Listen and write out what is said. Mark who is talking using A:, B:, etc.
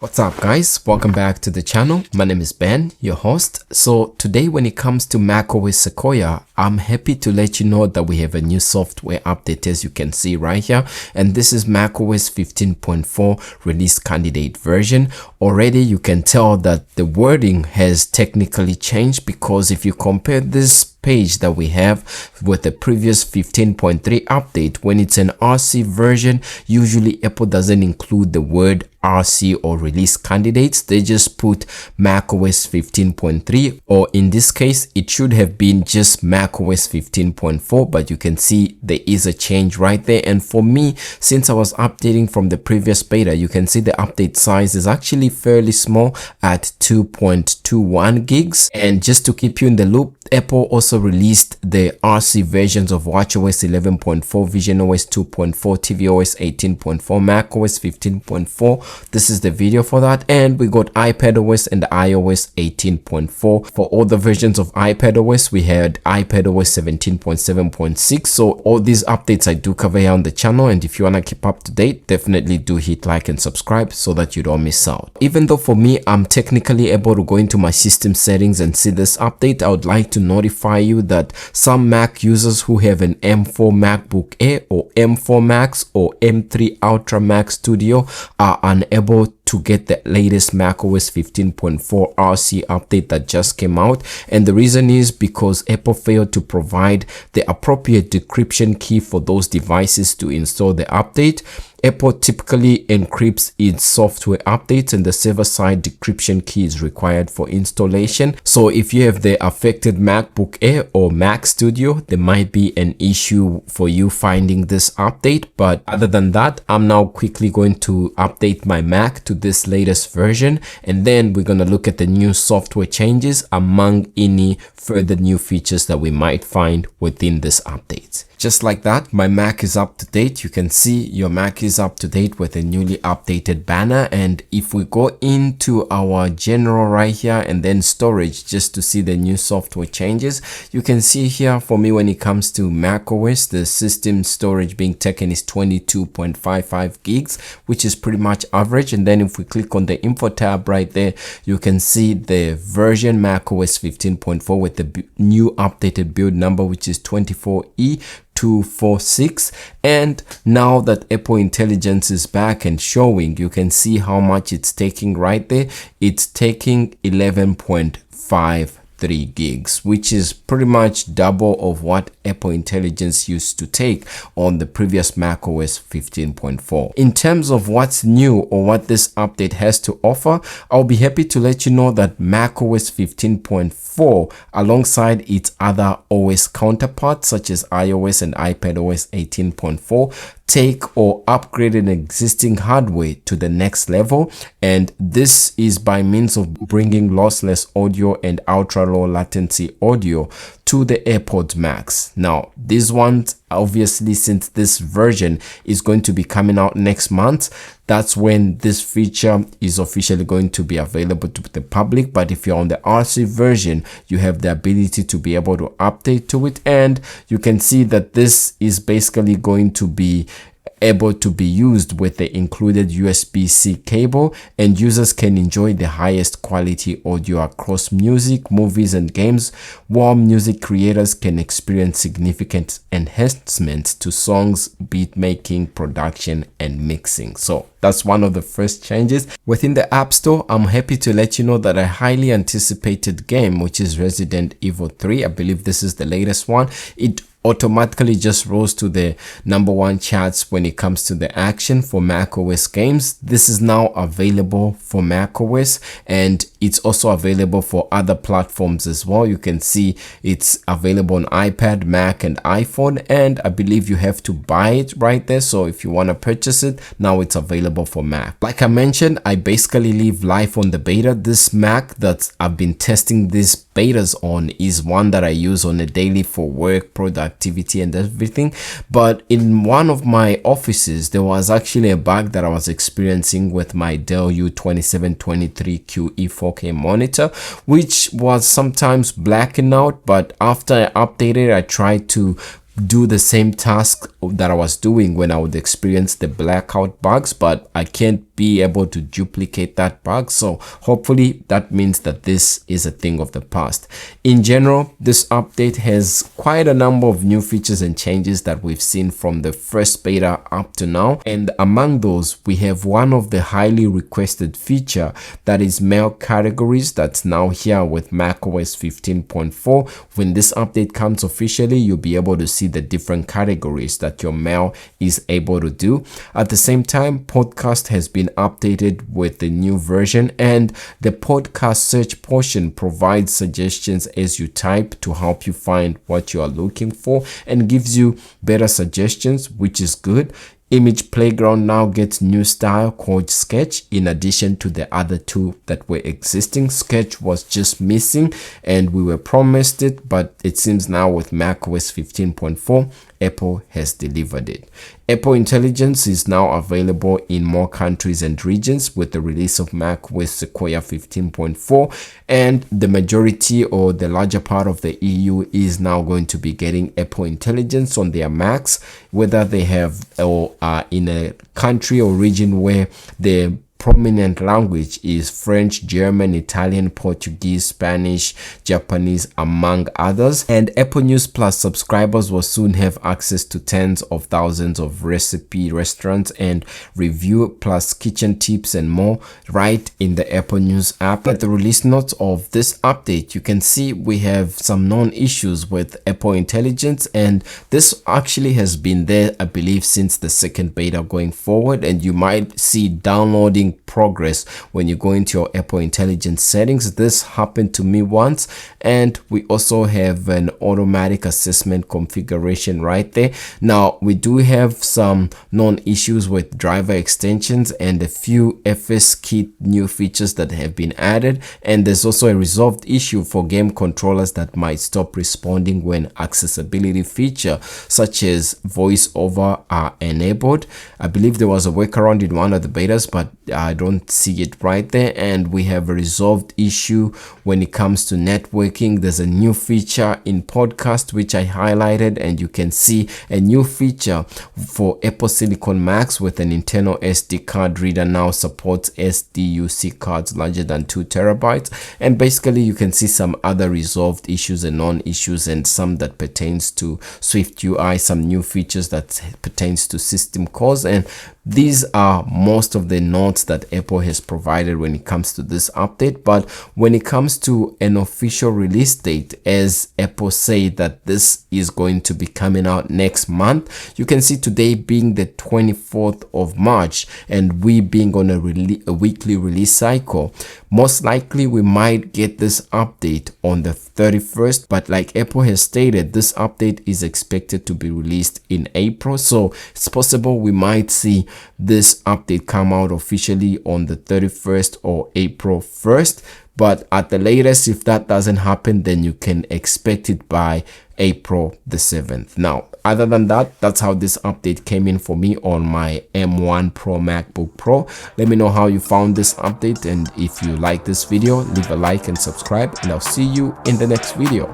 A: What's up guys, welcome back to the channel. My name is Ben, your host. So today when it comes to macOS Sequoia, I'm happy to let you know that we have a new software update, as you can see right here, and this is macOS 15.4 release candidate version. Already you can tell that the wording has technically changed, because if you compare this page that we have with the previous 15.3 update, when it's an RC version, usually Apple doesn't include the word RC or release candidates. They just put macOS 15.3, or in this case it should have been just macOS 15.4, but you can see there is a change right there. And for me, since I was updating from the previous beta, you can see the update size is actually fairly small at 2.21 gigs. And just to keep you in the loop, Apple also released the RC versions of watchOS 11.4, visionOS 2.4, tvOS 18.4, macOS 15.4. This is the video for that. And we got iPadOS and iOS 18.4. For all the versions of iPadOS, we had iPadOS 17.7.6. So all these updates I do cover here on the channel, and if you want to keep up to date, definitely do hit like and subscribe so that you don't miss out. Even though for me, I'm technically able to go into my system settings and see this update, I would like to notify you that some Mac users who have an M4 MacBook Air or M4 Max or M3 Ultra Mac Studio are unable to get the latest macOS 15.4 RC update that just came out. And the reason is because Apple failed to provide the appropriate decryption key for those devices to install the update. Apple typically encrypts its software updates, and the server-side decryption key is required for installation. So if you have the affected MacBook Air or Mac Studio, there might be an issue for you finding this update. But other than that, I'm now quickly going to update my Mac to this latest version, and then we're going to look at the new software changes among any further new features that we might find within this update. Just like that, my Mac is up to date. You can see your Mac is up to date with a newly updated banner. And if we go into our general right here and then storage, just to see the new software changes, you can see here for me, when it comes to macOS, the system storage being taken is 22.55 gigs, which is pretty much average. And then if we click on the info tab right there, you can see the version macOS 15.4 with the new updated build number, which is 24E246. And now that Apple Intelligence is back and showing, you can see how much it's taking right there. It's taking 11.53 gigs, which is pretty much double of what Apple Intelligence used to take on the previous macOS 15.4. In terms of what's new or what this update has to offer, I'll be happy to let you know that macOS 15.4, alongside its other OS counterparts such as iOS and iPadOS 18.4, take or upgrade an existing hardware to the next level, and this is by means of bringing lossless audio and ultra low latency audio to the AirPods Max. Now these ones, obviously, since this version is going to be coming out next month, that's when this feature is officially going to be available to the public. But if you're on the RC version, you have the ability to be able to update to it, and you can see that this is basically going to be able to be used with the included USB-C cable, and users can enjoy the highest quality audio across music, movies, and games, while music creators can experience significant enhancements to songs, beat making, production, and mixing. So that's one of the first changes. Within the App Store, I'm happy to let you know that a highly anticipated game, which is Resident Evil 3, I believe this is the latest one, it automatically just rose to the #1 charts when it comes to the action for macOS games. This is now available for macOS, and it's also available for other platforms as well. You can see it's available on iPad, Mac, and iPhone, and I believe you have to buy it right there. So if you want to purchase it, now it's available for Mac. Like I mentioned, I basically live life on the beta. This Mac that I've been testing these betas on is one that I use on a daily for work, productivity, and everything. But in one of my offices, there was actually a bug that I was experiencing with my Dell U2723QE 4K monitor, which was sometimes blacking out. But after I updated, I tried to do the same task that I was doing when I would experience the blackout bugs, but I can't be able to duplicate that bug. So hopefully that means that this is a thing of the past. In general, this update has quite a number of new features and changes that we've seen from the first beta up to now, and among those we have one of the highly requested feature, that is mail categories, that's now here with macOS 15.4. When this update comes officially, you'll be able to see the different categories that your mail is able to do. At the same time, podcast has been updated with the new version, and the podcast search portion provides suggestions as you type to help you find what you are looking for and gives you better suggestions, which is good. Image Playground now gets new style called Sketch, in addition to the other two that were existing. Sketch was just missing and we were promised it, but it seems now with macOS 15.4 Apple has delivered it. Apple Intelligence is now available in more countries and regions with the release of macOS Sequoia 15.4, and the majority or the larger part of the EU is now going to be getting Apple Intelligence on their Macs, whether they have or are in a country or region where the prominent language is French, German, Italian, Portuguese, Spanish, Japanese, among others. And Apple News Plus subscribers will soon have access to tens of thousands of recipe, restaurants, and review plus kitchen tips and more right in the Apple News app. At the release notes of this update, you can see we have some known issues with Apple Intelligence, and this actually has been there, I believe, since the second beta going forward, and you might see downloading progress when you go into your Apple Intelligence settings. This happened to me once, and we also have an automatic assessment configuration right there. Now we do have some known issues with driver extensions and a few FS Kit new features that have been added, and there's also a resolved issue for game controllers that might stop responding when accessibility feature such as voiceover are enabled. I believe there was a workaround in one of the betas, but I don't see it right there. And we have a resolved issue when it comes to networking. There's a new feature in podcast which I highlighted, and you can see a new feature for Apple Silicon Macs with an internal SD card reader now supports SDUC cards larger than 2 terabytes. And basically you can see some other resolved issues and non-issues, and some that pertains to Swift UI, some new features that pertains to system calls. And these are most of the notes that Apple has provided when it comes to this update. But when it comes to an official release date, as Apple say that this is going to be coming out next month, you can see today being the 24th of March and we being on a weekly release cycle, most likely we might get this update on the 31st. But like Apple has stated, this update is expected to be released in April, so it's possible we might see this update come out officially on the 31st or April 1st. But at the latest, if that doesn't happen, then you can expect it by April the 7th. Now, other than that, that's how this update came in for me on my M1 Pro MacBook Pro. Let me know how you found this update, and if you like this video, leave a like and subscribe, and I'll see you in the next video.